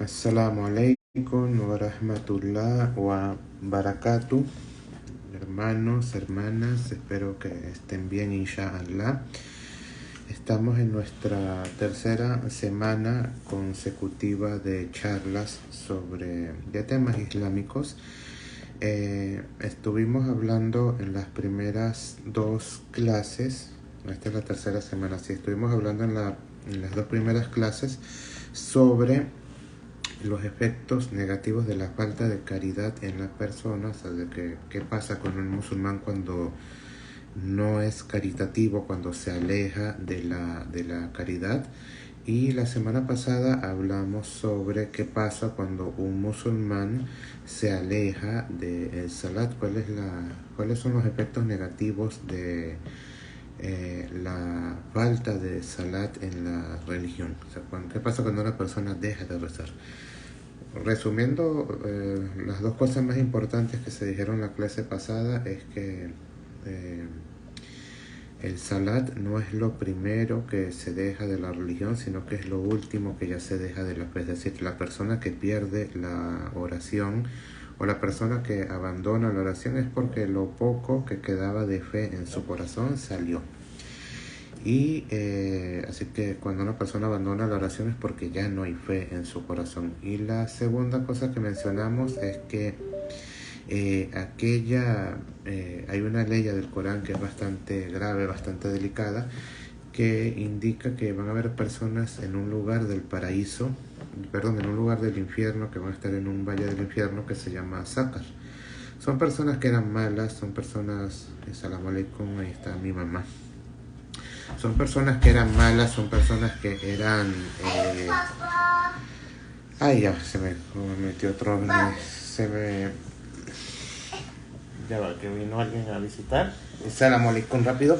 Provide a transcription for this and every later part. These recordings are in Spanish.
Assalamu alaikum wa rahmatullah wa barakatuh. Hermanos, hermanas, espero que estén bien, inshallah. Estamos en nuestra tercera semana consecutiva de charlas de temas islámicos. Estuvimos hablando en las primeras dos clases, esta es la tercera semana, sí, estuvimos hablando en las dos primeras clases sobre los efectos negativos de la falta de caridad en las personas, o sea, qué pasa con un musulmán cuando no es caritativo, cuando se aleja de la caridad. Y la semana pasada hablamos sobre qué pasa cuando un musulmán se aleja del salat, cuáles son los efectos negativos de la falta de salat en la religión. O sea, qué pasa cuando una persona deja de rezar. Resumiendo, las dos cosas más importantes que se dijeron en la clase pasada es que el salat no es lo primero que se deja de la religión, sino que es lo último que ya se deja de la fe. Es decir, la persona que pierde la oración o la persona que abandona la oración es porque lo poco que quedaba de fe en su corazón salió. Y así que cuando una persona abandona la oración es porque ya no hay fe en su corazón. Y la segunda cosa que mencionamos es que hay una ley del Corán que es bastante grave, bastante delicada, que indica que van a haber personas en un lugar del paraíso, en un lugar del infierno, que van a estar en un valle del infierno que se llama Sácar. Son personas que eran malas, son personas, Assalamu alaikum, ahí está mi mamá. Son personas que eran malas, son personas que eran... ya se me metió otro... Ya va, que vino alguien a visitar. Assalamu alaikum, rápido.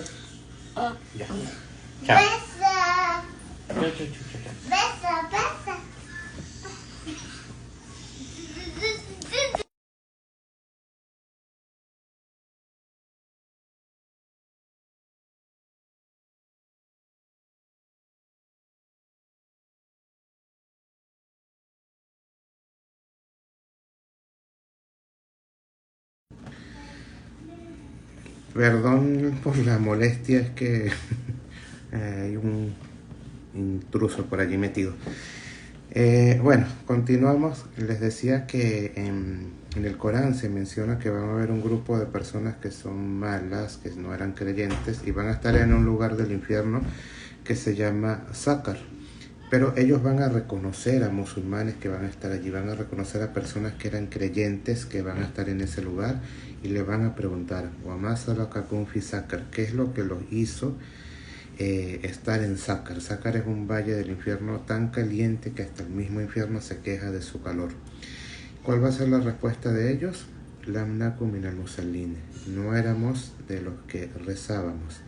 Ya. Chao. Besa. Perdón por la molestia, es que hay un intruso por allí metido. Bueno, continuamos. Les decía que en el Corán se menciona que van a haber un grupo de personas que son malas, que no eran creyentes, y van a estar en un lugar del infierno que se llama Sácar. Pero ellos van a reconocer a musulmanes que van a estar allí, van a reconocer a personas que eran creyentes que van a estar en ese lugar y le van a preguntar, ¿qué es lo que los hizo estar en Sácar? Sácar es un valle del infierno tan caliente que hasta el mismo infierno se queja de su calor. ¿Cuál va a ser la respuesta de ellos? Lam naku minal musallin, no éramos de los que rezábamos.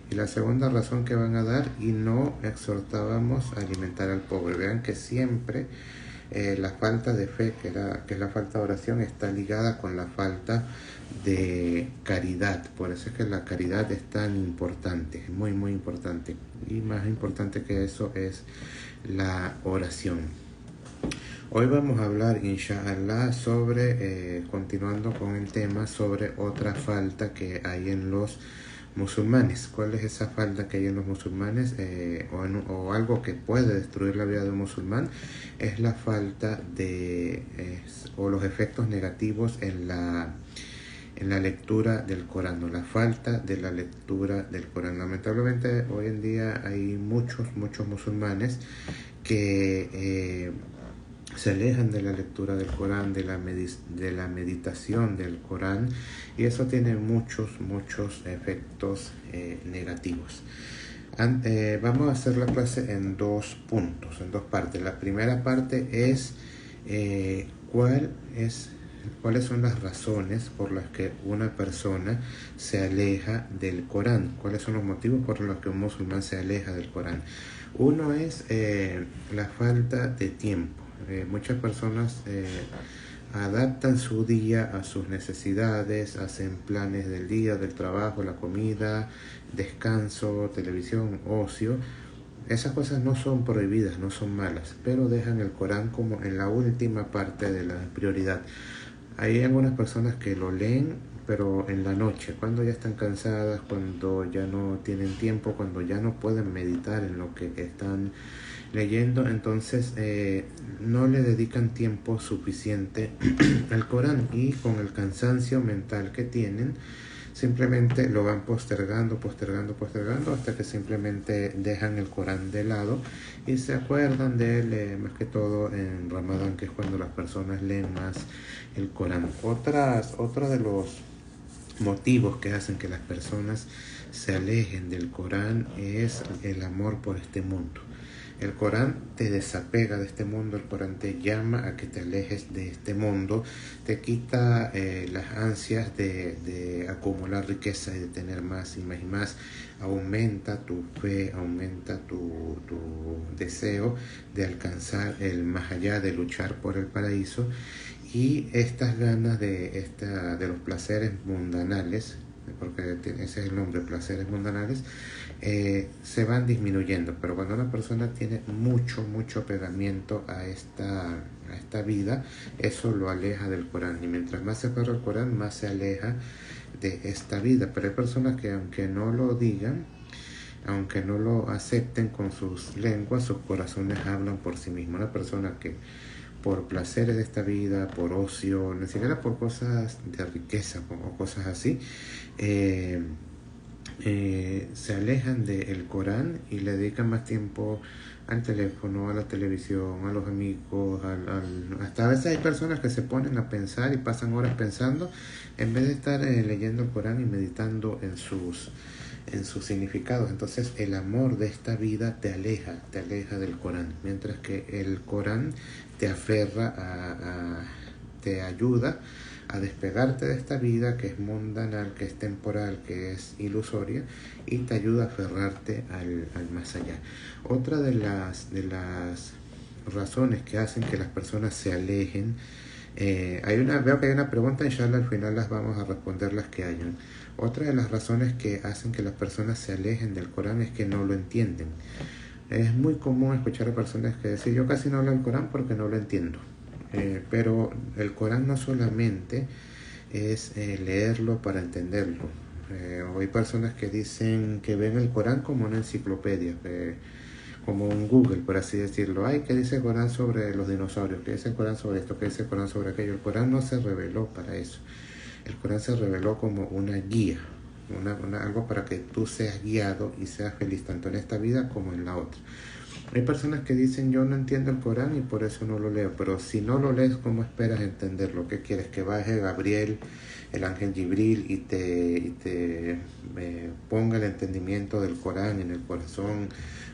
Y la segunda razón que van a dar, y no exhortábamos a alimentar al pobre. Vean que siempre la falta de fe, que es la falta de oración, está ligada con la falta de caridad. Por eso es que la caridad es tan importante, muy muy importante. Y más importante que eso es la oración. Hoy vamos a hablar, inshallah, continuando con el tema, sobre otra falta que hay en los musulmanes. ¿Cuál es esa falta que hay en los musulmanes o algo que puede destruir la vida de un musulmán? Es la falta o los efectos negativos en la lectura del Corán, o la falta de la lectura del Corán. Lamentablemente hoy en día hay muchos musulmanes que se alejan de la lectura del Corán, de la meditación del Corán, y eso tiene muchos efectos negativos. Vamos a hacer la clase en dos puntos, en dos partes. La primera parte es cuáles son las razones por las que una persona se aleja del Corán, cuáles son los motivos por los que un musulmán se aleja del Corán. Uno es la falta de tiempo. Muchas personas adaptan su día a sus necesidades, hacen planes del día, del trabajo, la comida, descanso, televisión, ocio, esas cosas no son prohibidas, no son malas, pero dejan el Corán como en la última parte de la prioridad. Hay algunas personas que lo leen, pero en la noche, cuando ya están cansadas, cuando ya no tienen tiempo, cuando ya no pueden meditar en lo que están leyendo, entonces no le dedican tiempo suficiente al Corán, y con el cansancio mental que tienen, simplemente lo van postergando, postergando, postergando, hasta que simplemente dejan el Corán de lado y se acuerdan de él, más que todo en Ramadán, que es cuando las personas leen más el Corán. Otro de los motivos que hacen que las personas se alejen del Corán es el amor por este mundo. El Corán te desapega de este mundo, el Corán te llama a que te alejes de este mundo, te quita las ansias de acumular riqueza y de tener más y más y más, aumenta tu fe, aumenta tu deseo de alcanzar el más allá, de luchar por el paraíso, y estas ganas de los placeres mundanales, porque ese es el nombre, placeres mundanales, se van disminuyendo. Pero cuando una persona tiene mucho pegamiento a esta vida, eso lo aleja del Corán, y mientras más se aferra al Corán, más se aleja de esta vida. Pero hay personas que, aunque no lo digan, aunque no lo acepten con sus lenguas, sus corazones hablan por sí mismos. Una persona que por placeres de esta vida, por ocio, ni siquiera por cosas de riqueza o cosas así, eh, se alejan del Corán y le dedican más tiempo al teléfono, a la televisión, a los amigos, hasta a veces hay personas que se ponen a pensar y pasan horas pensando, en vez de estar leyendo el Corán y meditando en sus significados. Entonces el amor de esta vida te aleja del Corán, mientras que el Corán te aferra te ayuda a despegarte de esta vida que es mundanal, que es temporal, que es ilusoria, y te ayuda a aferrarte al más allá. Otra de las razones que hacen que las personas se alejen, veo que hay una pregunta, inshallah al final las vamos a responder las que hayan. Otra de las razones que hacen que las personas se alejen del Corán es que no lo entienden. Es muy común escuchar a personas que dicen: yo casi no hablo del Corán porque no lo entiendo. Pero el Corán no solamente es leerlo para entenderlo. Hay personas que dicen que ven el Corán como una enciclopedia, como un Google, por así decirlo. Ay, ¿qué dice el Corán sobre los dinosaurios? ¿Qué dice el Corán sobre esto? ¿Qué dice el Corán sobre aquello? El Corán no se reveló para eso. El Corán se reveló como una guía, algo para que tú seas guiado y seas feliz tanto en esta vida como en la otra. Hay personas que dicen: yo no entiendo el Corán y por eso no lo leo. Pero si no lo lees, ¿cómo esperas entenderlo? ¿Qué quieres? ¿Que baje Gabriel, el ángel Jibril, y te ponga el entendimiento del Corán en el corazón?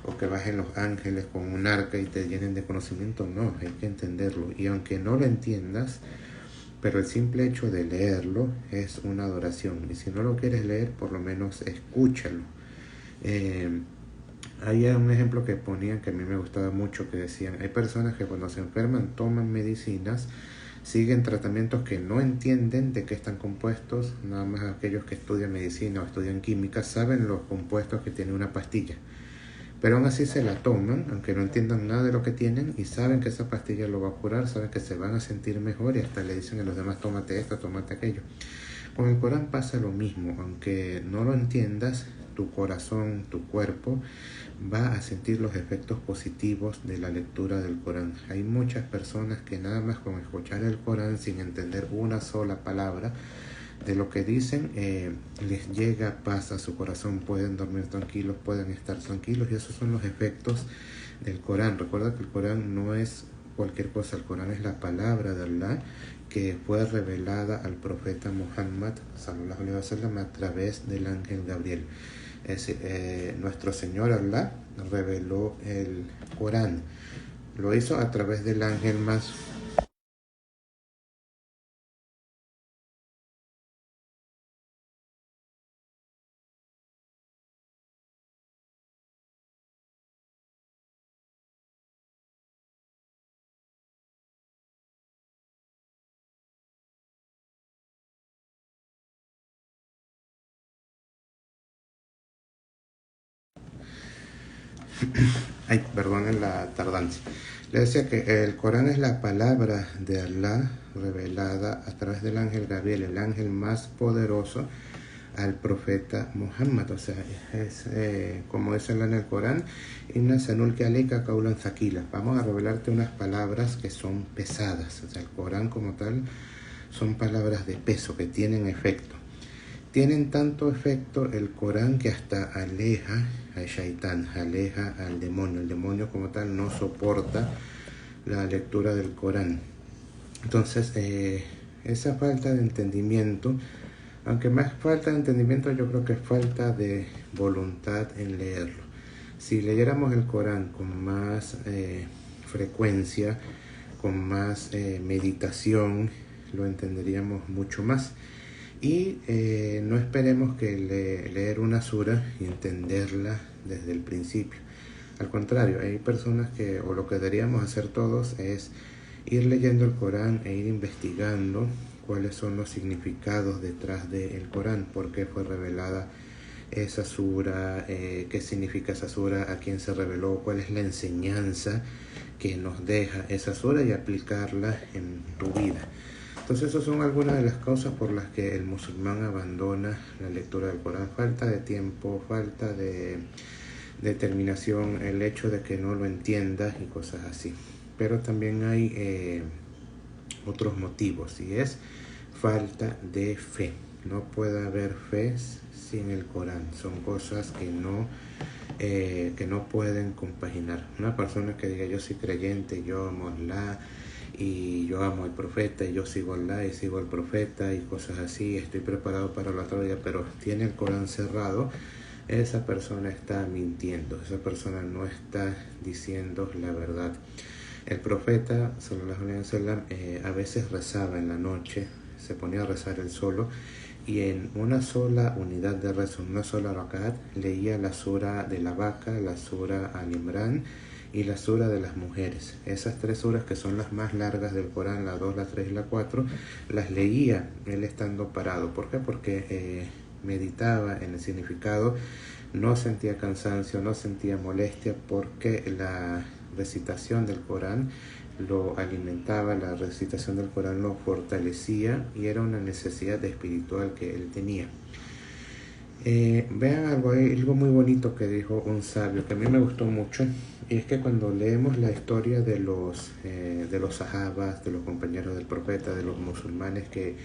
¿O que bajen los ángeles con un arca y te llenen de conocimiento? No, hay que entenderlo. Y aunque no lo entiendas, pero el simple hecho de leerlo es una adoración. Y si no lo quieres leer, por lo menos escúchalo. Hay un ejemplo que ponían que a mí me gustaba mucho, que decían: hay personas que cuando se enferman toman medicinas, siguen tratamientos que no entienden de qué están compuestos. Nada más aquellos que estudian medicina o estudian química saben los compuestos que tiene una pastilla, pero aún así se la toman, aunque no entiendan nada de lo que tienen, y saben que esa pastilla lo va a curar, saben que se van a sentir mejor, y hasta le dicen a los demás: tómate esto, tómate aquello. Con el Corán pasa lo mismo. Aunque no lo entiendas, tu corazón, tu cuerpo va a sentir los efectos positivos de la lectura del Corán. Hay muchas personas que nada más con escuchar el Corán, sin entender una sola palabra de lo que dicen, les llega paz a su corazón, pueden dormir tranquilos, pueden estar tranquilos, y esos son los efectos del Corán. Recuerda que el Corán no es cualquier cosa. El Corán es la palabra de Allah, que fue revelada al profeta Muhammad sallallahu alaihi wasallam a través del ángel Gabriel. Nuestro Señor Allah reveló el Corán, lo hizo a través del ángel más Ay, perdonen la tardancia. Le decía que el Corán es la palabra de Allah revelada a través del ángel Gabriel, el ángel más poderoso al profeta Muhammad. O sea, es como dice Allah en el Corán, Inna sanulki alayka qawlan thaqila. Vamos a revelarte unas palabras que son pesadas. O sea, el Corán como tal son palabras de peso que tienen efecto. Tienen tanto efecto el Corán que hasta aleja al shaitán, aleja al demonio. El demonio como tal no soporta la lectura del Corán. Entonces, esa falta de entendimiento, aunque más falta de entendimiento, yo creo que es falta de voluntad en leerlo. Si leyéramos el Corán con más frecuencia, con más meditación, lo entenderíamos mucho más. Y no esperemos que leer una sura y entenderla desde el principio. Al contrario, hay personas que, o lo que deberíamos hacer todos, es ir leyendo el Corán e ir investigando cuáles son los significados detrás del Corán, por qué fue revelada esa sura, qué significa esa sura, a quién se reveló, cuál es la enseñanza que nos deja esa sura y aplicarla en tu vida. Entonces, esas son algunas de las causas por las que el musulmán abandona la lectura del Corán. Falta de tiempo, falta de determinación, el hecho de que no lo entienda y cosas así. Pero también hay otros motivos, y es falta de fe. No puede haber fe sin el Corán. Son cosas que no pueden compaginar. Una persona que diga yo soy creyente, yo amo a Allah, y yo amo al profeta, y yo sigo a Allah y sigo al profeta y cosas así, estoy preparado para la otra vida, pero tiene el Corán cerrado, esa persona está mintiendo, esa persona no está diciendo la verdad. El profeta sallallahu alaihi wasallam a veces rezaba en la noche, se ponía a rezar él solo, y en una sola unidad de rezo, en una sola rakat, leía la sura de la vaca, la sura Al-Imran y la sura de las mujeres. Esas tres suras, que son las más largas del Corán, la 2, la 3 y la 4, las leía él estando parado. ¿Por qué? Porque meditaba en el significado, no sentía cansancio, no sentía molestia, porque la recitación del Corán lo alimentaba, la recitación del Corán lo fortalecía y era una necesidad espiritual que él tenía. Vean algo muy bonito que dijo un sabio que a mí me gustó mucho, y es que cuando leemos la historia de los sahabas, de los compañeros del profeta, de los musulmanes que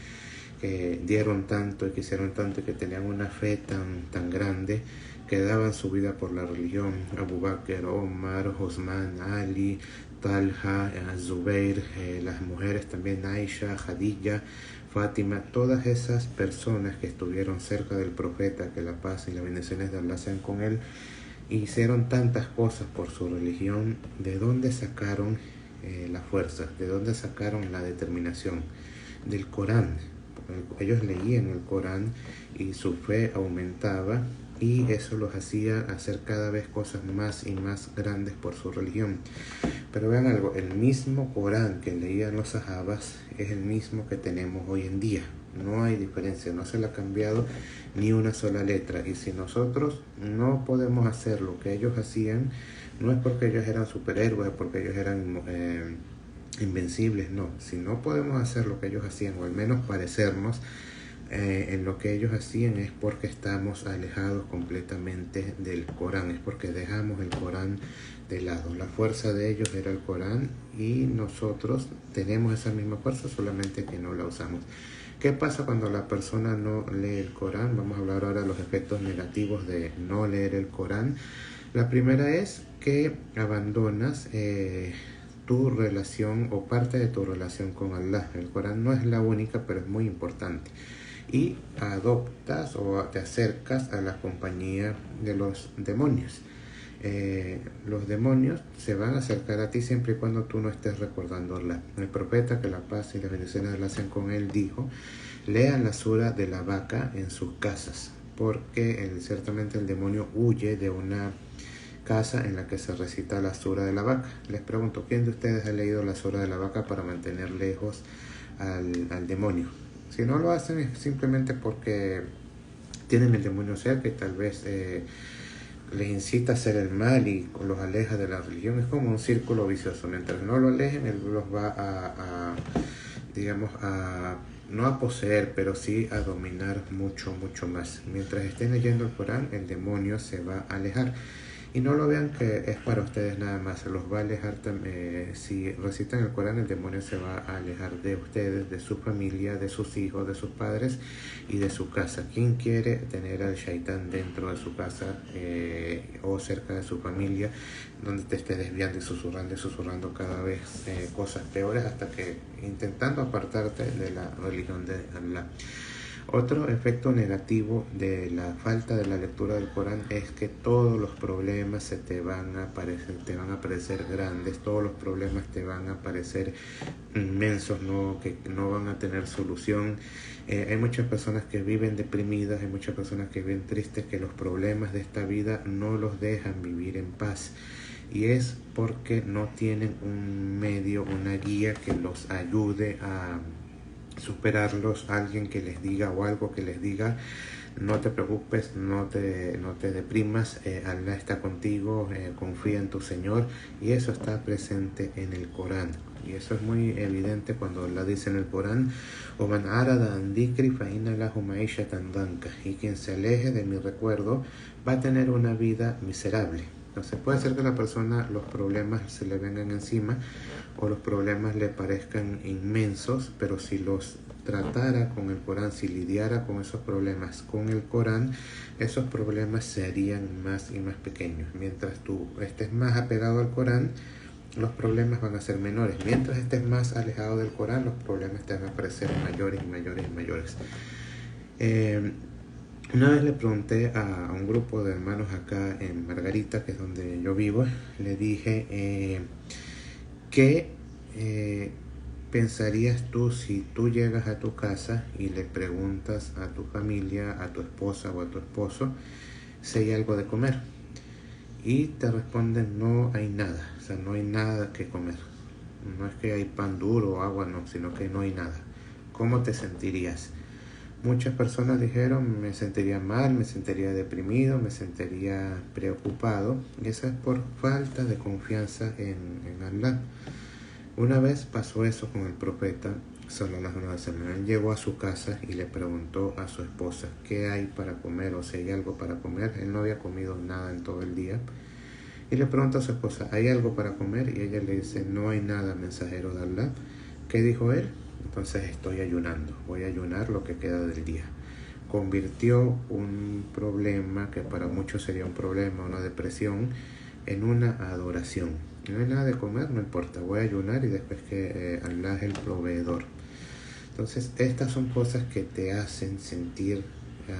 dieron tanto y quisieron tanto y que tenían una fe tan grande, que daban su vida por la religión, Abu Bakr, Omar, Osman, Ali, Talha, Zubair, las mujeres también, Aisha, Khadija, Fátima, todas esas personas que estuvieron cerca del profeta, que la paz y las bendiciones de Allah sean con él, hicieron tantas cosas por su religión. ¿De dónde sacaron la fuerza? ¿De dónde sacaron la determinación? Del Corán. Ellos leían el Corán y su fe aumentaba, y eso los hacía hacer cada vez cosas más y más grandes por su religión. Pero vean algo, el mismo Corán que leían los sahabas es el mismo que tenemos hoy en día. No hay diferencia, no se le ha cambiado ni una sola letra. Y si nosotros no podemos hacer lo que ellos hacían, no es porque ellos eran superhéroes, porque ellos eran invencibles, no. Si no podemos hacer lo que ellos hacían, o al menos parecernos en lo que ellos hacían, es porque estamos alejados completamente del Corán, es porque dejamos el Corán de lado. La fuerza de ellos era el Corán, y nosotros tenemos esa misma fuerza, solamente que no la usamos. ¿Qué pasa cuando la persona no lee el Corán? Vamos a hablar ahora de los efectos negativos de no leer el Corán. La primera es que abandonas tu relación o parte de tu relación con Allah. El Corán no es la única, pero es muy importante. Y adoptas o te acercas a la compañía de los demonios. Los demonios se van a acercar a ti siempre y cuando tú no estés recordando Allah. El profeta, que la paz y las bendiciones de Allah sean con él, dijo: lean la sura de la vaca en sus casas, porque ciertamente el demonio huye de una casa en la que se recita la sura de la vaca. Les pregunto, ¿quién de ustedes ha leído la sura de la vaca para mantener lejos al demonio? Si no lo hacen, es simplemente porque tienen el demonio cerca y tal vez les incita a hacer el mal y los aleja de la religión. Es como un círculo vicioso. Mientras no lo alejen, él los va digamos, no a poseer, pero sí a dominar mucho, mucho más. Mientras estén leyendo el Corán, el demonio se va a alejar. Y no lo vean que es para ustedes nada más, se los va a alejar también. Si recitan el Corán, el demonio se va a alejar de ustedes, de su familia, de sus hijos, de sus padres y de su casa. ¿Quién quiere tener al shaitán dentro de su casa o cerca de su familia, donde te esté desviando y susurrando cada vez cosas peores, hasta que intentando apartarte de la religión de Allah? Otro efecto negativo de la falta de la lectura del Corán es que todos los problemas se te van a parecer grandes, todos los problemas te van a parecer inmensos, que no van a tener solución. Hay muchas personas que viven deprimidas, hay muchas personas que viven tristes, que los problemas de esta vida no los dejan vivir en paz. Y es porque no tienen un medio, una guía que los ayude a superarlos, alguien que les diga o algo que les diga: no te preocupes, no te deprimas, Allah está contigo, confía en tu Señor. Y eso está presente en el Corán, y eso es muy evidente cuando Allah dice en el Corán: وَمَنْ عَرَضَ عَنْ ذِكْرِي فَإِنَّ لَهُ مَعِيشَةً ضَنْكًا. Y quien se aleje de mi recuerdo va a tener una vida miserable. Entonces puede ser que a la persona los problemas se le vengan encima o los problemas le parezcan inmensos, pero si los tratara con el Corán, si lidiara con esos problemas con el Corán, esos problemas se harían más y más pequeños. Mientras tú estés más apegado al Corán, los problemas van a ser menores. Mientras estés más alejado del Corán, los problemas te van a parecer mayores y mayores y mayores. Una vez le pregunté a un grupo de hermanos acá en Margarita, que es donde yo vivo, le dije: ¿qué pensarías tú si tú llegas a tu casa y le preguntas a tu familia, a tu esposa o a tu esposo si hay algo de comer? Y te responden: no hay nada, o sea, no hay nada que comer. No es que hay pan duro o agua, no, sino que no hay nada. ¿Cómo te sentirías? Muchas personas dijeron: me sentiría mal, me sentiría deprimido, me sentiría preocupado. Y eso es por falta de confianza en Allah. Una vez pasó eso con el profeta sallallahu alaihi wasallam. Él llegó a su casa y le preguntó a su esposa qué hay para comer, o si hay algo para comer. Él no había comido nada en todo el día. Y le pregunta a su esposa: ¿hay algo para comer? Y ella le dice: no hay nada, mensajero de Allah. ¿Qué dijo él? Entonces estoy ayunando, voy a ayunar lo que queda del día. Convirtió un problema que para muchos sería un problema, una depresión, en una adoración. No hay nada de comer, no importa, voy a ayunar y después que Allah es el proveedor. Entonces estas son cosas que te hacen sentir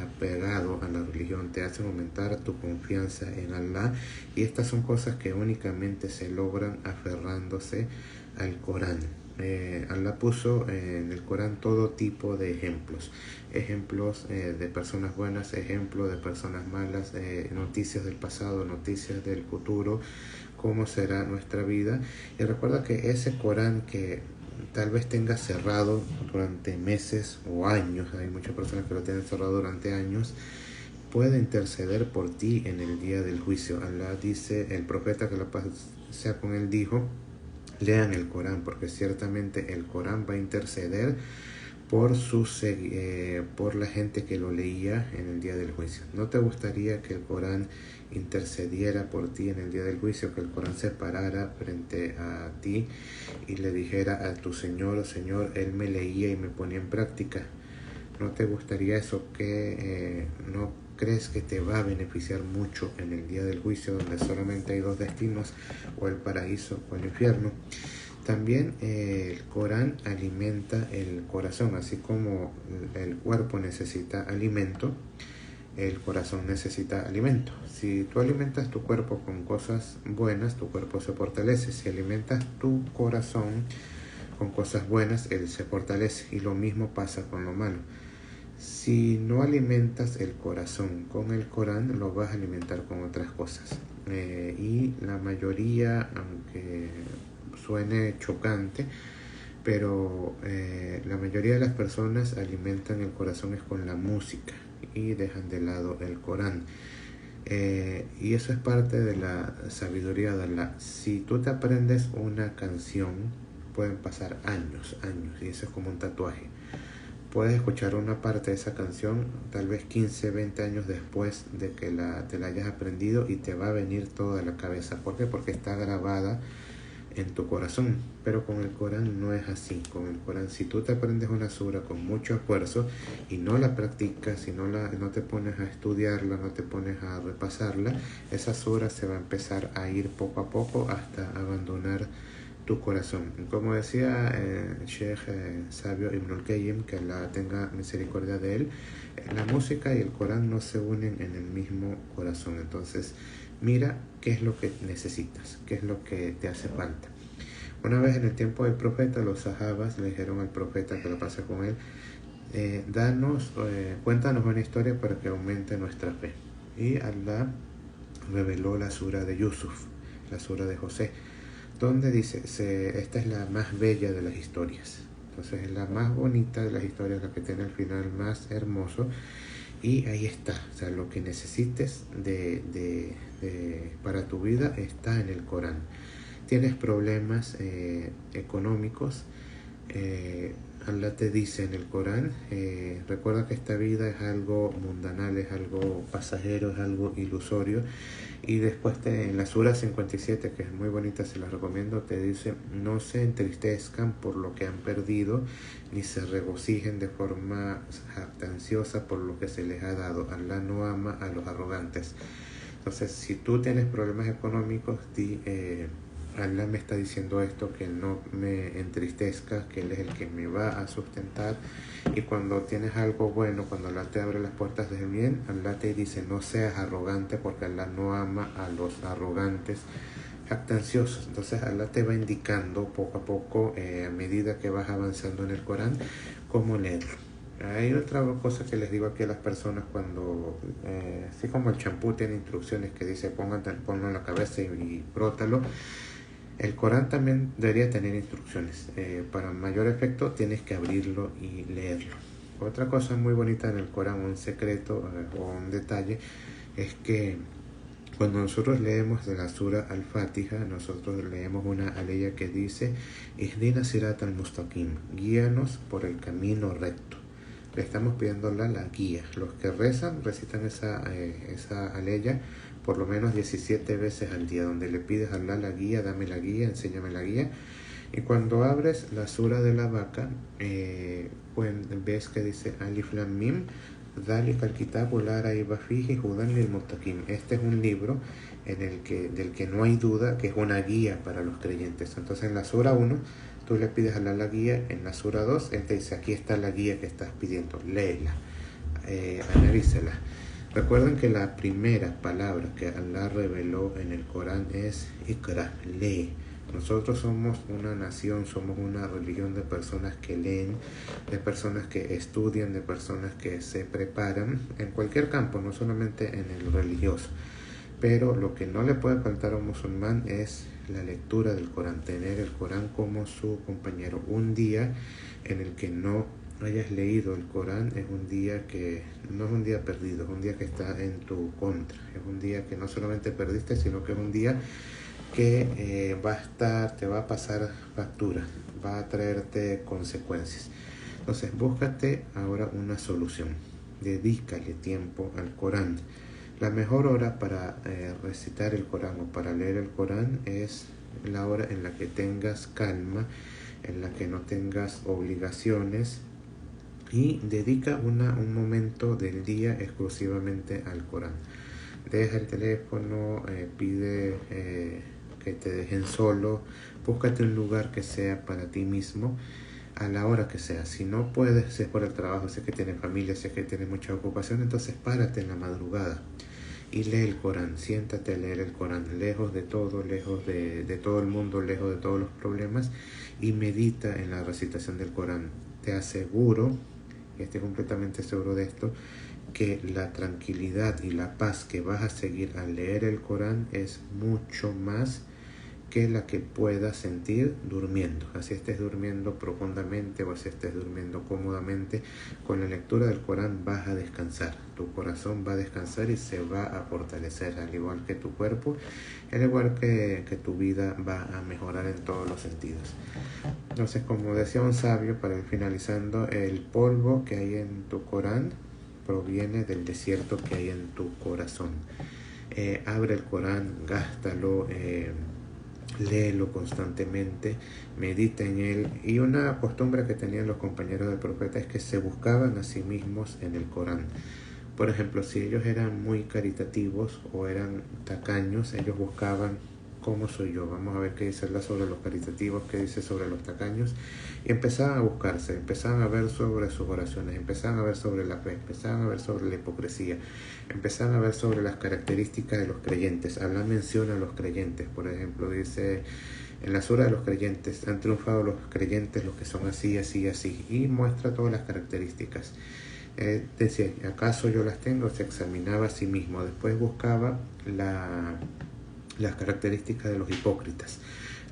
apegado a la religión, te hacen aumentar tu confianza en Allah, y estas son cosas que únicamente se logran aferrándose al Corán. Allah puso en el Corán todo tipo de ejemplos de personas buenas, ejemplos de personas malas, noticias del pasado, noticias del futuro, cómo será nuestra vida. Y recuerda que ese Corán que tal vez tengas cerrado durante meses o años, hay muchas personas que lo tienen cerrado durante años, puede interceder por ti en el día del juicio. Allah dice, el profeta, que la paz sea con él, dijo: lean el Corán, porque ciertamente el Corán va a interceder por la gente que lo leía en el día del juicio. ¿No te gustaría que el Corán intercediera por ti en el día del juicio? Que el Corán se parara frente a ti y le dijera a tu Señor: Señor, Él me leía y me ponía en práctica. ¿No te gustaría eso? Que no crees que te va a beneficiar mucho en el día del juicio, donde solamente hay dos destinos: o el paraíso o el infierno. También el Corán alimenta el corazón, así como el cuerpo necesita alimento, el corazón necesita alimento. Si tú alimentas tu cuerpo con cosas buenas, tu cuerpo se fortalece. Si alimentas tu corazón con cosas buenas, él se fortalece. Y lo mismo pasa con lo malo. Si no alimentas el corazón con el Corán, lo vas a alimentar con otras cosas. Y la mayoría, aunque suene chocante, pero la mayoría de las personas alimentan el corazón es con la música y dejan de lado el Corán. Y eso es parte de la sabiduría de Allah. Si tú te aprendes una canción, pueden pasar años, años, y eso es como un tatuaje. Puedes escuchar una parte de esa canción tal vez 15, 20 años después de que te la hayas aprendido y te va a venir toda la cabeza. ¿Por qué? Porque está grabada en tu corazón. Pero con el Corán no es así. Con el Corán, si tú te aprendes una sura con mucho esfuerzo y no la practicas, si no te pones a estudiarla, no te pones a repasarla, esa sura se va a empezar a ir poco a poco hasta abandonar tu corazón. Como decía Sheikh Sabio Ibn al-Qayyim, que Allah tenga misericordia de él, la música y el Corán no se unen en el mismo corazón. Entonces mira qué es lo que necesitas, qué es lo que te hace falta. Una vez en el tiempo del profeta, los sahabas le dijeron al profeta, que lo pasa con él, cuéntanos una historia para que aumente nuestra fe. Y Allah reveló la sura de Yusuf, la sura de José, donde dice, esta es la más bella de las historias. Entonces es la más bonita de las historias, la que tiene el final más hermoso. Y ahí está, o sea, lo que necesites para tu vida está en el Corán. Tienes problemas económicos, Allah te dice en el Corán, recuerda que esta vida es algo mundanal, es algo pasajero, es algo ilusorio. Y después en la sura 57, que es muy bonita, se la recomiendo, te dice, no se entristezcan por lo que han perdido, ni se regocijen de forma jactanciosa por lo que se les ha dado. Allah no ama a los arrogantes. Entonces, si tú tienes problemas económicos, Allah me está diciendo esto, que no me entristezca, que Él es el que me va a sustentar. Y cuando tienes algo bueno, cuando Allah te abre las puertas del bien, Allah te dice, no seas arrogante, porque Allah no ama a los arrogantes jactanciosos. Entonces Allah te va indicando poco a poco, a medida que vas avanzando en el Corán, cómo leerlo. Hay otra cosa que les digo aquí a las personas cuando, así como el champú tiene instrucciones que dice ponlo en la cabeza y frótalo, el Corán también debería tener instrucciones. Para mayor efecto tienes que abrirlo y leerlo. Otra cosa muy bonita en el Corán, un secreto o un detalle, es que cuando nosotros leemos de la sura Al-Fatiha, nosotros leemos una aleya que dice, Ihdina sirat al-mustaqim, guíanos por el camino recto. Le estamos pidiendo la guía. Los que recitan esa aleya por lo menos 17 veces al día, donde le pides a Allah la guía, dame la guía, enséñame la guía. Y cuando abres la sura de la vaca, ves que dice Alif Lam Mim, Dhalika al-kitabu la rayba fihi hudan lil muttaqin. Este es un libro del que no hay duda, que es una guía para los creyentes. Entonces en la sura 1 tú le pides a Allah la guía, en la sura 2 él te dice, aquí está la guía que estás pidiendo, léela, analízala. Recuerden que la primera palabra que Allah reveló en el Corán es Iqra, lee. Nosotros somos una nación, somos una religión de personas que leen, de personas que estudian, de personas que se preparan en cualquier campo, no solamente en el religioso. Pero lo que no le puede faltar a un musulmán es la lectura del Corán, tener el Corán como su compañero. Un día en el que no hayas leído el Corán es un día que no es un día perdido, es un día que está en tu contra, es un día que no solamente perdiste, sino que es un día que te va a pasar factura, va a traerte consecuencias. Entonces búscate ahora una solución, dedícale tiempo al Corán. La mejor hora para recitar el Corán o para leer el Corán es la hora en la que tengas calma, en la que no tengas obligaciones, y dedica un momento del día exclusivamente al Corán. Deja el teléfono, pide que te dejen solo, búscate un lugar que sea para ti mismo a la hora que sea. Si no puedes, si es por el trabajo, si es que tienes familia, si es que tienes mucha ocupación, entonces párate en la madrugada y lee el Corán, siéntate a leer el Corán, lejos de todo, lejos de todo el mundo, lejos de todos los problemas, y medita en la recitación del Corán. Te aseguro, y estoy completamente seguro de esto, que la tranquilidad y la paz que vas a seguir al leer el Corán es mucho más que la que puedas sentir durmiendo. Así estés durmiendo profundamente o así estés durmiendo cómodamente, con la lectura del Corán vas a descansar. Tu corazón va a descansar y se va a fortalecer, al igual que tu cuerpo, al igual que tu vida va a mejorar en todos los sentidos. Entonces, como decía un sabio, para ir finalizando, el polvo que hay en tu Corán proviene del desierto que hay en tu corazón. Abre el Corán, gástalo, léelo constantemente, medita en él. Y una costumbre que tenían los compañeros del profeta es que se buscaban a sí mismos en el Corán. Por ejemplo, si ellos eran muy caritativos o eran tacaños, ellos buscaban cómo soy yo. Vamos a ver qué dice Allah sobre los caritativos, qué dice sobre los tacaños. Y empezaban a buscarse, empezaban a ver sobre sus oraciones, empezaban a ver sobre la fe, empezaban a ver sobre la hipocresía, empezaban a ver sobre las características de los creyentes. Allah menciona a los creyentes, por ejemplo, dice en la sura de los creyentes: han triunfado los creyentes, los que son así, así, así, y muestra todas las características. Decía, ¿acaso yo las tengo? Se examinaba a sí mismo. Después buscaba las características de los hipócritas.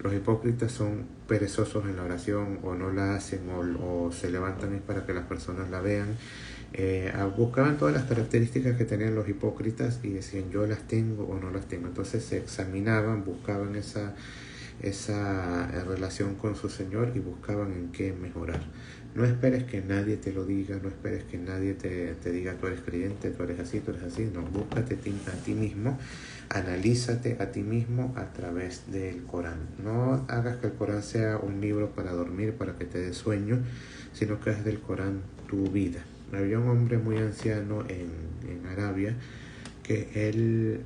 Los hipócritas son perezosos en la oración, o no la hacen, o se levantan para que las personas la vean. Buscaban todas las características que tenían los hipócritas y decían, yo las tengo o no las tengo. Entonces se examinaban, buscaban esa relación con su Señor y buscaban en qué mejorar. No esperes que nadie te lo diga, no esperes que nadie te diga tú eres creyente, tú eres así, no, búscate a ti mismo, analízate a ti mismo a través del Corán. No hagas que el Corán sea un libro para dormir, para que te dé sueño, sino que hagas del Corán tu vida. Había un hombre muy anciano en Arabia que él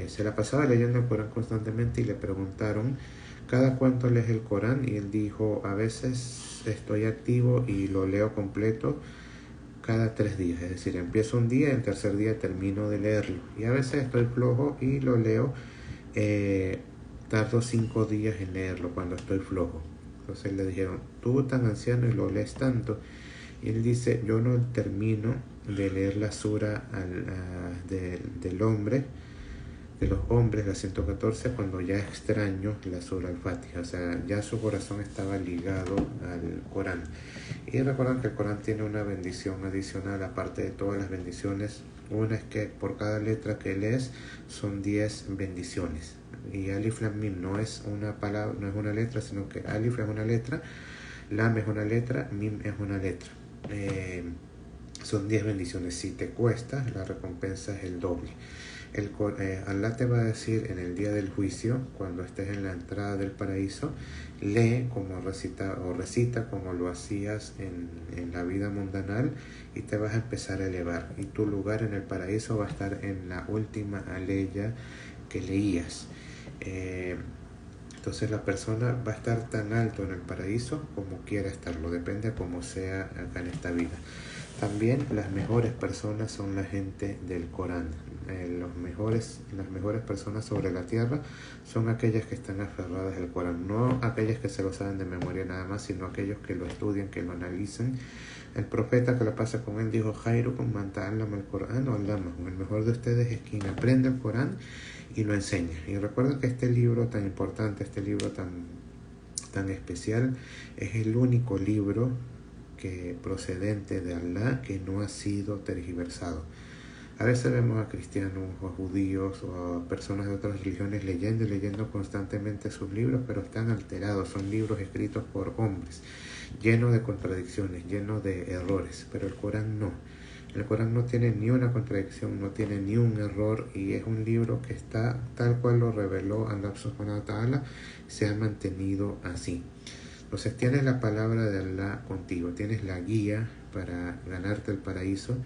se la pasaba leyendo el Corán constantemente y le preguntaron, ¿cada cuánto lees el Corán? Y él dijo, a veces estoy activo y lo leo completo cada 3 días, es decir, empiezo un día y el tercer día termino de leerlo, y a veces estoy flojo y lo leo, tardo 5 días en leerlo cuando estoy flojo. Entonces le dijeron, tú tan anciano y lo lees tanto, y él dice, yo no termino de leer la sura del hombre, de los hombres, la 114, cuando ya extraño la sura al-Fatiha. O sea, ya su corazón estaba ligado al Corán. Y recuerdan que el Corán tiene una bendición adicional, aparte de todas las bendiciones. Una es que por cada letra que lees son 10 bendiciones. Y Alif Lam Mim no es una palabra, no es una letra, sino que Alif es una letra, Lam es una letra, Mim es una letra. Son 10 bendiciones. Si te cuesta, la recompensa es el doble. Allah te va a decir en el día del juicio, cuando estés en la entrada del paraíso, lee como recita como lo hacías en la vida mundanal, y te vas a empezar a elevar, y tu lugar en el paraíso va a estar en la última aleya que leías. Entonces la persona va a estar tan alto en el paraíso como quiera estarlo, depende de cómo sea acá en esta vida. También las mejores personas son la gente del Corán. Las mejores personas sobre la tierra son aquellas que están aferradas al Corán, no aquellas que se lo saben de memoria nada más, sino aquellos que lo estudian, que lo analizan. El profeta, que la pasa con él, dijo, Khairukum man ta'allama al-Qur'an o 'allamahu. El mejor de ustedes es quien aprende el Corán y lo enseña. Y recuerden que este libro tan importante, este libro tan especial, es el único libro procedente de Allah que no ha sido tergiversado. A veces vemos a cristianos o a judíos o a personas de otras religiones leyendo constantemente sus libros, pero están alterados. Son libros escritos por hombres, llenos de contradicciones, llenos de errores, pero el Corán no. El Corán no tiene ni una contradicción, no tiene ni un error, y es un libro que está tal cual lo reveló Allah subhanahu wa ta'ala, se ha mantenido así. Entonces tienes la palabra de Allah contigo, tienes la guía para ganarte el paraíso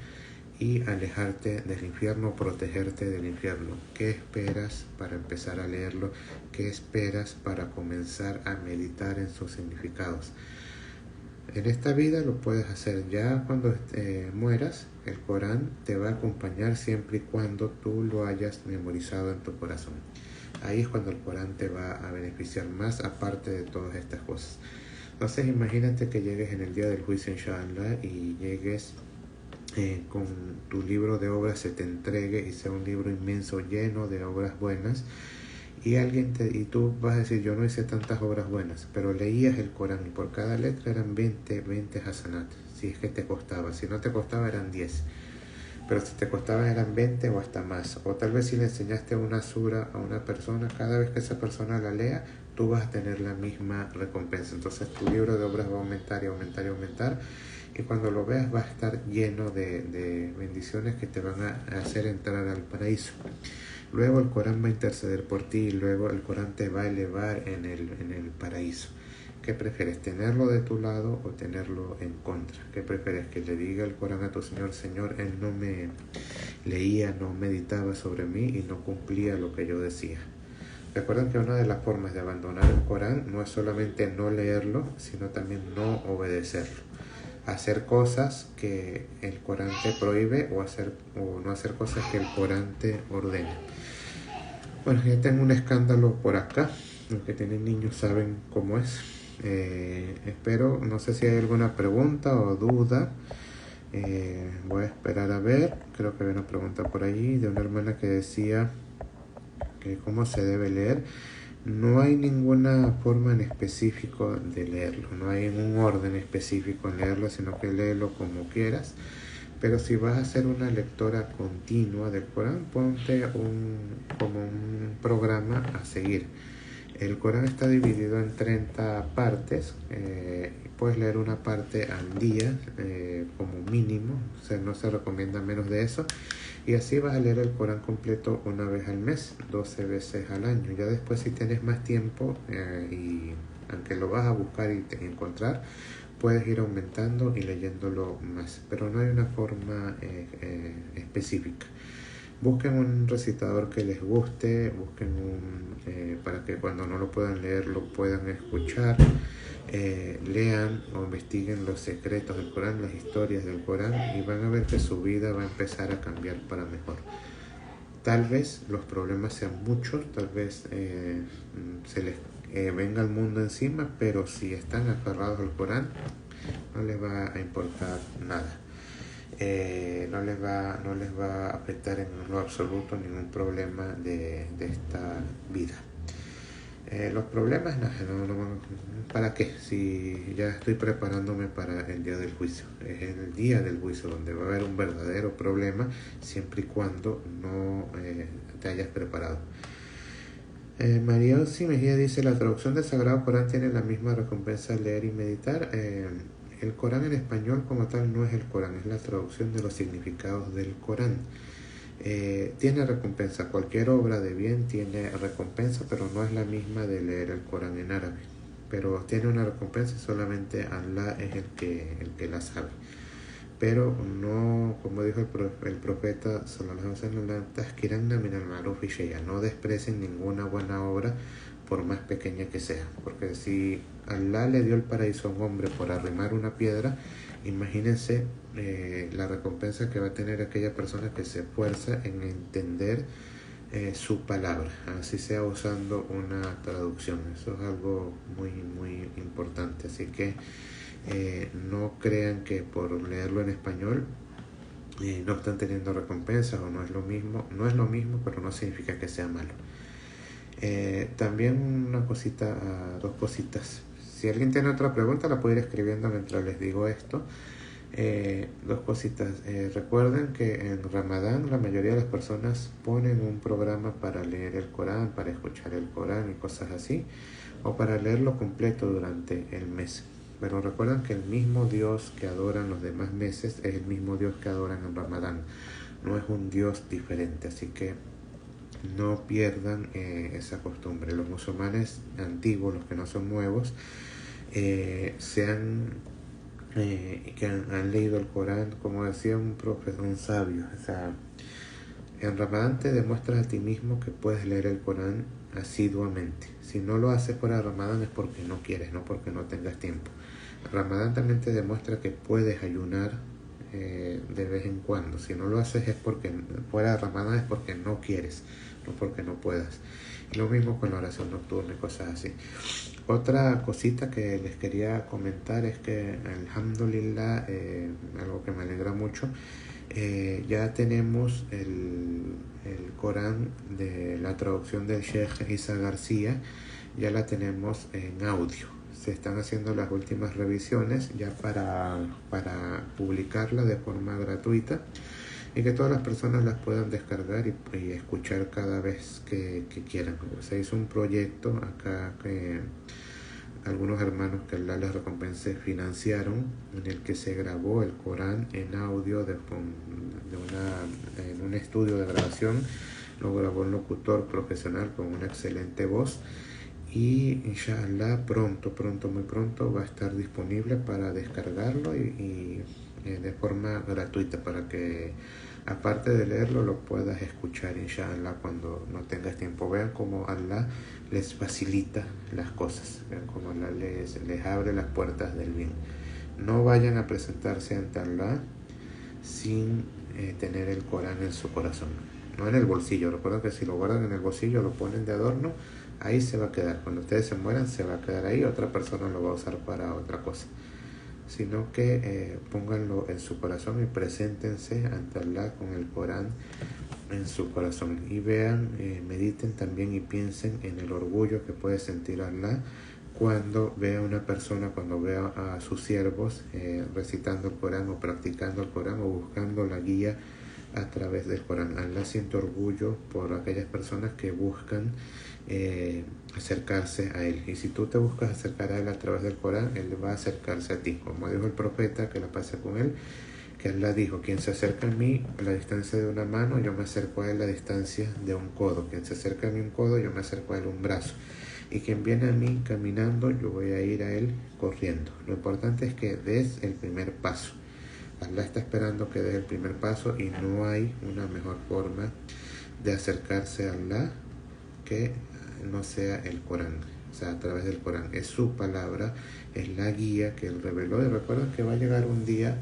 y alejarte del infierno, protegerte del infierno. ¿Qué esperas para empezar a leerlo? ¿Qué esperas para comenzar a meditar en sus significados? En esta vida lo puedes hacer. Ya cuando mueras, el Corán te va a acompañar siempre y cuando tú lo hayas memorizado en tu corazón. Ahí es cuando el Corán te va a beneficiar más, aparte de todas estas cosas. Entonces imagínate que llegues en el día del juicio, inshallah, y llegues con tu libro de obras, se te entregue y sea un libro inmenso lleno de obras buenas, y tú vas a decir, yo no hice tantas obras buenas, pero leías el Corán y por cada letra eran 20 hasanat, si es que te costaba. Si no te costaba eran 10, pero si te costaba eran 20 o hasta más. O tal vez si le enseñaste una sura a una persona, cada vez que esa persona la lea, tú vas a tener la misma recompensa. Entonces tu libro de obras va a aumentar y aumentar y aumentar, y cuando lo veas va a estar lleno de bendiciones que te van a hacer entrar al paraíso. Luego el Corán va a interceder por ti y luego el Corán te va a elevar en el paraíso. ¿Qué prefieres, tenerlo de tu lado o tenerlo en contra? ¿Qué prefieres, que le diga el Corán a tu Señor, Señor, Él no me leía, no meditaba sobre mí y no cumplía lo que yo decía? Recuerden que una de las formas de abandonar el Corán no es solamente no leerlo, sino también no obedecerlo. Hacer cosas que el Corán te prohíbe o no hacer cosas que el Corán te ordena. Bueno, ya tengo un escándalo por acá. Los que tienen niños saben cómo es. Espero, no sé si hay alguna pregunta o duda. Voy a esperar a ver. Creo que había una pregunta por allí de una hermana que decía que cómo se debe leer. No hay ninguna forma en específico de leerlo, no hay un orden específico en leerlo, sino que léelo como quieras. Pero si vas a hacer una lectora continua del Corán, ponte como un programa a seguir. El Corán está dividido en 30 partes, puedes leer una parte al día como mínimo, o sea, no se recomienda menos de eso. Y así vas a leer el Corán completo una vez al mes, 12 veces al año. Ya después, si tienes más tiempo y aunque lo vas a buscar y encontrar, puedes ir aumentando y leyéndolo más. Pero no hay una forma específica. Busquen un recitador que les guste, busquen para que cuando no lo puedan leer lo puedan escuchar. Lean o investiguen los secretos del Corán, las historias del Corán, y van a ver que su vida va a empezar a cambiar para mejor. Tal vez los problemas sean muchos, tal vez se les venga el mundo encima, pero si están aferrados al Corán no les va a importar nada. No les va a afectar en lo absoluto ningún problema de esta vida. Los problemas, no, ¿para qué? Si ya estoy preparándome para el día del juicio. Es el día del juicio donde va a haber un verdadero problema, siempre y cuando no te hayas preparado. María Osi Mejía dice, la traducción del Sagrado Corán tiene la misma recompensa al leer y meditar. El Corán en español como tal no es el Corán, es la traducción de los significados del Corán. Tiene recompensa, cualquier obra de bien tiene recompensa, pero no es la misma de leer el Corán en árabe. Pero tiene una recompensa, solamente Allah es el que la sabe. Pero no, como dijo el profeta sallallahu alaihi wasallam, no desprecien ninguna buena obra por más pequeña que sea, porque si Allah le dio el paraíso a un hombre por arrimar una piedra, imagínense la recompensa que va a tener aquella persona que se esfuerza en entender su palabra, así sea usando una traducción. Eso es algo muy muy importante, así que no crean que por leerlo en español no están teniendo recompensas o no es lo mismo, pero no significa que sea malo. También dos cositas. Si alguien tiene otra pregunta la puede ir escribiendo mientras les digo esto. Dos cositas. Recuerden que en Ramadán la mayoría de las personas ponen un programa para leer el Corán, para escuchar el Corán y cosas así, o para leerlo completo durante el mes. Pero recuerden que el mismo Dios que adoran los demás meses es el mismo Dios que adoran en Ramadán. No es un Dios diferente, así que no pierdan esa costumbre. Los musulmanes antiguos, los que no son nuevos, que han leído el Corán, como decía un profesor, un sabio, o sea, en Ramadán te demuestras a ti mismo que puedes leer el Corán asiduamente. Si no lo haces fuera de Ramadán es porque no quieres, no porque no tengas tiempo. Ramadán también te demuestra que puedes ayunar de vez en cuando. Si no lo haces es porque fuera de Ramadán es porque no quieres, no porque no puedas. Y lo mismo con la oración nocturna y cosas así. Otra cosita que les quería comentar es que alhamdulillah, algo que me alegra mucho, Ya tenemos el Corán de la traducción del Sheikh Isa García, ya la tenemos en audio. Se están haciendo las últimas revisiones ya para publicarla de forma gratuita y que todas las personas las puedan descargar y escuchar cada vez que quieran. Se hizo un proyecto acá que algunos hermanos que Allah les recompense financiaron, en el que se grabó el Corán en audio en un estudio de grabación. Lo grabó un locutor profesional con una excelente voz y inshallah muy pronto va a estar disponible para descargarlo y de forma gratuita, para que aparte de leerlo lo puedas escuchar inshallah cuando no tengas tiempo. Vean cómo Allah les facilita las cosas, vean cómo Allah les abre las puertas del bien. No vayan a presentarse ante Allah sin tener el Corán en su corazón, no en el bolsillo. Recuerden que si lo guardan en el bolsillo, lo ponen de adorno, ahí se va a quedar. Cuando ustedes se mueran, se va a quedar ahí, otra persona lo va a usar para otra cosa. Sino que pónganlo en su corazón y preséntense ante Allah con el Corán en su corazón. Y vean, mediten también y piensen en el orgullo que puede sentir Allah cuando vea a una persona, cuando vea a sus siervos recitando el Corán o practicando el Corán o buscando la guía a través del Corán. Allah siente orgullo por aquellas personas que buscan acercarse a Él. Y si tú te buscas acercar a Él a través del Corán, Él va a acercarse a ti. Como dijo el profeta, que la pase con Él, que Allah dijo: quien se acerca a mí a la distancia de una mano, yo me acerco a Él a la distancia de un codo. Quien se acerca a mí un codo, yo me acerco a Él un brazo. Y quien viene a mí caminando, yo voy a ir a Él corriendo. Lo importante es que des el primer paso. Allah está esperando que des el primer paso y no hay una mejor forma de acercarse a Allah que no sea el Corán, o sea, a través del Corán. Es su palabra, es la guía que Él reveló. Y recuerda que va a llegar un día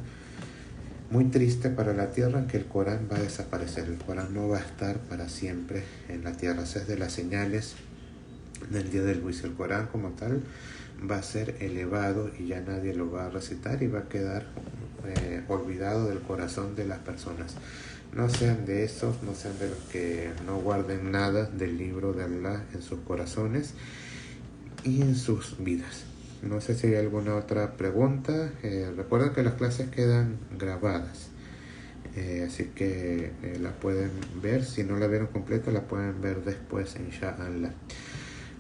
muy triste para la tierra en que el Corán va a desaparecer. El Corán no va a estar para siempre en la tierra. Esa es de las señales del día del juicio. El Corán como tal va a ser elevado y ya nadie lo va a recitar y va a quedar olvidado del corazón de las personas. No sean de esos, no sean de los que no guarden nada del libro de Allah en sus corazones y en sus vidas. No sé si hay alguna otra pregunta. Recuerden que las clases quedan grabadas, así que la pueden ver. Si no la vieron completa, la pueden ver después, inshallah.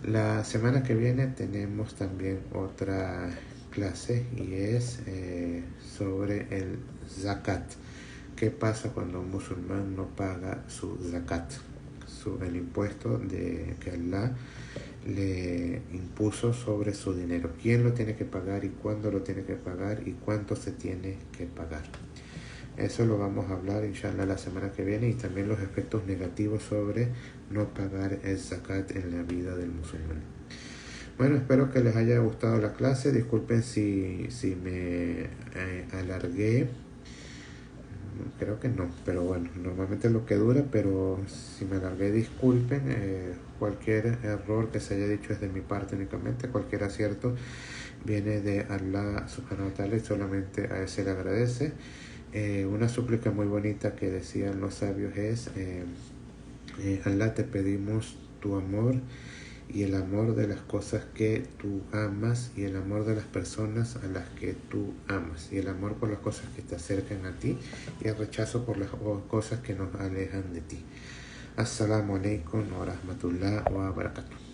La semana que viene tenemos también otra clase y es sobre el zakat. ¿Qué pasa cuando un musulmán no paga su zakat? El impuesto que Allah le impuso sobre su dinero. ¿Quién lo tiene que pagar y cuándo lo tiene que pagar y cuánto se tiene que pagar? Eso lo vamos a hablar inshallah la semana que viene, y también los efectos negativos sobre no pagar el zakat en la vida del musulmán. Bueno, espero que les haya gustado la clase. Disculpen si me alargué. Creo que no, pero bueno, normalmente es lo que dura, pero si me alargué, disculpen. Cualquier error que se haya dicho es de mi parte únicamente. Cualquier acierto viene de Allah subhanahu wa ta'ala y solamente a Él se le agradece. Una súplica muy bonita que decían los sabios es: Allah, te pedimos tu amor y el amor de las cosas que tú amas y el amor de las personas a las que tú amas, y el amor por las cosas que te acercan a ti y el rechazo por las cosas que nos alejan de ti. Assalamu alaikum wa rahmatullah wa barakatuh.